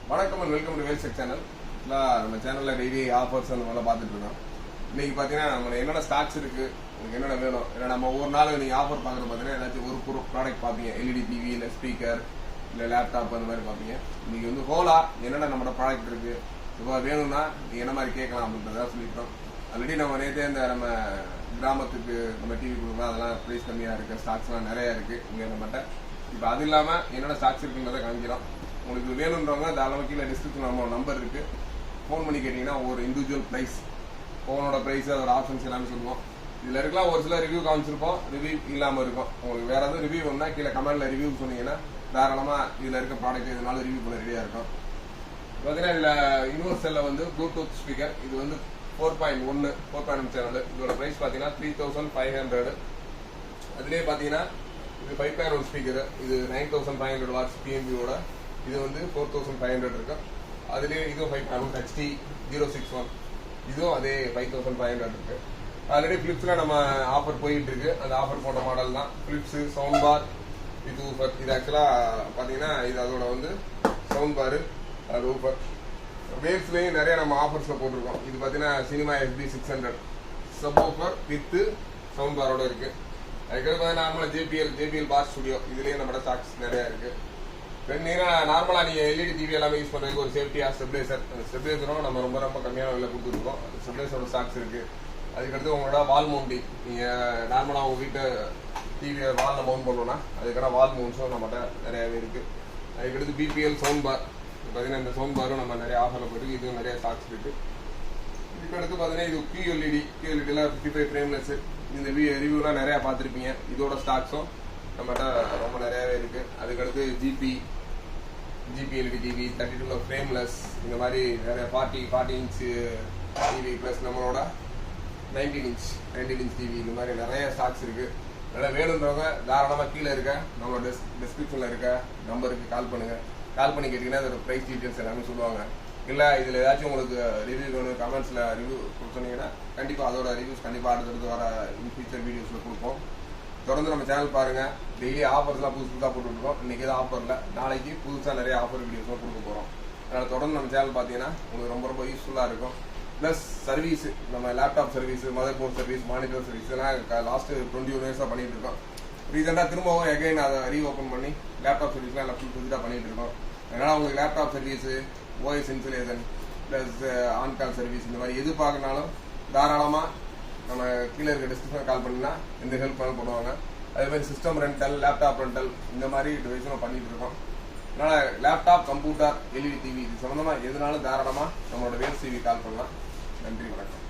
வணக்கம் and welcome to வேல்செக் channel. நம்ம சேனலில் டெய்லி ஆஃபர்ஸ் அந்த மாதிரிலாம் பார்த்துட்டு இருக்கோம். இன்னைக்கு பார்த்தீங்கன்னா நம்ம என்னென்ன ஸ்டாக்ஸ் இருக்குது, உங்களுக்கு என்னென்ன வேணும், ஏன்னா நம்ம ஒவ்வொரு நாள் நீங்கள் ஆஃபர் பார்க்குறது பார்த்தீங்கன்னா ஏதாச்சும் ஒரு ப்ராடக்ட் பார்ப்பீங்க. எல்இடி டிவி இல்லை ஸ்பீக்கர் இல்லை லேப்டாப் அந்த மாதிரி பார்ப்பீங்க. இன்னைக்கு வந்து ஹோலா என்னென்ன நம்மளோட ப்ராடக்ட் இருக்குது, இப்போ வேணும்னா நீங்கள் என்ன மாதிரி கேட்கலாம் அப்படின்றத சொல்லிட்டோம். ஆல்ரெடி நம்ம நேற்றே இந்த நம்ம கிராமத்துக்கு நம்ம டிவி கொடுக்கலாம், அதெல்லாம் ப்ரைஸ் கம்மியாக இருக்குது, ஸ்டாக்ஸ்லாம் நிறையா இருக்குது இங்கே நம்மகிட்ட. இப்போ அது இல்லாமல் என்னென்ன ஸ்டாக்ஸ் இருக்குன்றதை காமிக்கிறோம். உங்களுக்கு வேணுன்றவங்க தாராளமாக கீழே டிஸ்கிரிப்ஷன் நம்ம நம்பர் இருக்குது, ஃபோன் பண்ணி கேட்டிங்கன்னா ஒரு இண்டிவிஜுவல் ப்ரைஸ், ஃபோனோட ப்ரைஸ், அதோட ஆப்ஷன்ஸ் எல்லாமே சொல்லுவோம். இதில் இருக்கலாம் ஒரு சில ரிவ்யூ காமிச்சிருப்போம், ரிவ்யூ இல்லாமல் இருக்கும். உங்களுக்கு வேறு எதுவும் ரிவ்யூ ஒன்றா கீழே கமெண்ட்டில் ரிவ்யூ சொன்னீங்கன்னா தாராளமாக இதில் இருக்க ப்ராடக்ட் எதுனாலும் ரிவ்யூ பண்ண ரெடியாக இருக்கும். பார்த்தீங்கன்னா இதில் யூனிவர்சலில் வந்து ப்ளூடூத் ஸ்பீக்கர், இது வந்து 4.1 4.1 சேனல். இதோட ப்ரைஸ் பார்த்தீங்கன்னா 3500. அதுலேயே பார்த்தீங்கன்னா இது 5.1 ஸ்பீக்கர், இது 9500 வாட்ஸ் பிஎம்பியோட, இது வந்து 4500 இருக்கு. அதுலேயே இதுவும் 5.1 HD 061, இதுவும் அதே 5500 இருக்கு. ஆல்ரெடி பிலிப்ஸில் நம்ம ஆஃபர் போயிட்டு இருக்கு, அந்த ஆஃபர் போட்ட மாடல் தான் Philips sound bar with woofer. இது ஆக்சுவலாக பார்த்தீங்கன்னா இது அதோட வந்து சவுண்ட் பாரு, அது ஊஃபர். வேவ்ஸ்லேயும் நிறைய நம்ம ஆஃபர்ஸில் போட்டிருக்கோம். இது பார்த்தீங்கன்னா cinema SB 600 subwoofer with sound பாரோட இருக்கு. அதுக்கடுத்து பார்த்தீங்கன்னா நார்மலாக JBL பார் ஸ்டுடியோ, இதுலேயே நம்மளோட ஸ்டாக்ஸ் நிறையா இருக்கு. நார்மலாக நீங்கள் எல்இடி டிவி எல்லாமே யூஸ் பண்ணுறதுக்கு ஒரு சேஃப்டியாக ஸ்டெபிலைசர், அந்த ஸ்டெபிலைசரும் நம்ம ரொம்ப கம்மியான விலை கொடுத்துருக்கோம். அந்த ஸ்டெபிலைசரோட ஸ்டாக்ஸ் இருக்குது. அதுக்கடுத்து உங்களோட வால் மவுண்டி, நீங்கள் நார்மலாக உங்கள் வீட்டை டிவியை வாலில் மவுண்ட் பண்ணோன்னா அதுக்கான வால் மவுண்ட்ஸும் நம்மகிட்ட நிறையாவே இருக்குது. அதுக்கடுத்து BPL சவுண்ட் பார், பார்த்தீங்கன்னா இந்த சவுண்ட் பாரும் நம்ம நிறைய ஆஃபரில் போயிருக்கு, இதுவும் நிறைய ஸ்டாக்ஸ் இருக்குது. இதுக்கடுத்து பார்த்தீங்கன்னா இது QLEDல 55 ஃப்ரேம்லெஸ். இந்த ரிவ்யூலாம் நிறையா பார்த்துருப்பீங்க. இதோட ஸ்டாக்ஸும் நம்மகிட்ட ரொம்ப நிறையாவே இருக்குது. அதுக்கடுத்து GP LED டிவி 32 ஃப்ரேம்லெஸ், இந்த மாதிரி நிறைய 40 இன்ச் டிவி ப்ளஸ் நம்மளோட 19 இன்ச் டிவி, இந்த மாதிரி நிறைய ஸ்டாக்ஸ் இருக்குது. அதனால் வேணுன்றவங்க தாராளமாக கீழே இருக்க நம்மளோட டிஸ்கிரிப்ஷனில் இருக்க நம்பருக்கு கால் பண்ணுங்கள். கால் பண்ணி கேட்டிங்கன்னா அதோட ப்ரைஸ் டீட்டெயில்ஸ் எல்லாமே சொல்லுவாங்க. இல்லை இதில் ஏதாச்சும் உங்களுக்கு ரிவ்யூ வேணும், கமெண்ட்ஸில் ரிவ்யூ சொன்னீங்கன்னா கண்டிப்பாக அதோட ரிவ்யூஸ் கண்டிப்பாக அடுத்தடுத்து வர இன் ஃபியூச்சர் வீடியோஸில் கொடுப்போம். தொடர்ந்து நம்ம சேனல் பாருங்கள். டெய்லி ஆஃபர்ஸ்லாம் புதுசாக போட்டுருக்கோம். இன்றைக்கி எதுவும் ஆஃபர் இல்லை, நாளைக்கு புதுசாக நிறைய ஆஃபர் வீடியோஸ்லாம் கொடுக்க போகிறோம். அதனால் தொடர்ந்து நம்ம சேனல் பார்த்தீங்கன்னா உங்களுக்கு ரொம்ப யூஸ்ஃபுல்லாக இருக்கும். ப்ளஸ் சர்வீஸ், நம்ம laptop service, motherboard service, monitor service எல்லாம் லாஸ்ட்டு 21 இயர்ஸாக பண்ணிகிட்டு இருக்கோம். ரீசெண்டாக திரும்பவும் எகைன் அதை ரீஓப்பன் பண்ணி லேப்டாப் சர்வீஸ்லாம் எல்லாம் புதுசாக பண்ணிகிட்டு இருக்கோம். அதனால் உங்களுக்கு laptop service, OS insulation plus on call service, இந்த மாதிரி எது பார்க்கனாலும் தாராளமாக நம்ம கீழே இருக்க டிஸ்கிரிப்ஷன் கால் பண்ணினா எந்த ஹெல்ப் பண்ண போடுவாங்க. அதேமாதிரி சிஸ்டம் ரெண்டல், லேப்டாப் ரெண்டல், இந்த மாதிரி டிவைஸும் நம்ம பண்ணிட்டு இருக்கோம். அதனால் லேப்டாப், கம்ப்யூட்டர், எல்இடி டிவி இது சம்மந்தமாக எதுனாலும் தாராளமாக நம்மளோட வேல்ஸ் டிவி கால் பண்ணலாம். நன்றி, வணக்கம்.